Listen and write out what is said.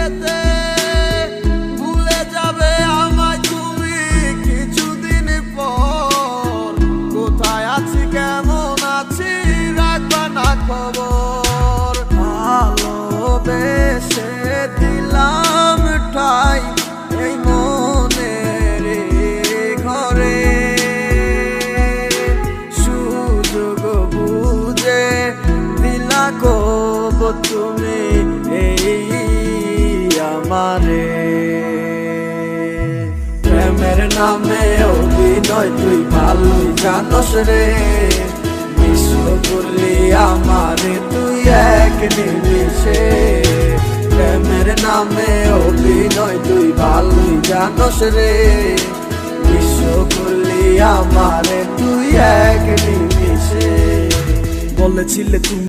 যেতে, ভুলে যাবে আমায় তুমি কিছুদিন পর। কোথায় আছি কেমন আছি রাখবা না খবর। ভালোবেসে দিলাম ঠাই এই মনের ঘরে, সুযোগ বুঝে দিলা কব তুমি এই আমারে। প্রেমের নামে অভিনয় তুই ভালোই জানোস রে, বিশ্ব করলি আমারে তুই এক নিমিষে। প্রেমের নামে অভিনয় তুই ভালোই জানোস রে, বিশ্ব করলি আমারে তুই এক নিমিষে। বলেছিলে তুমি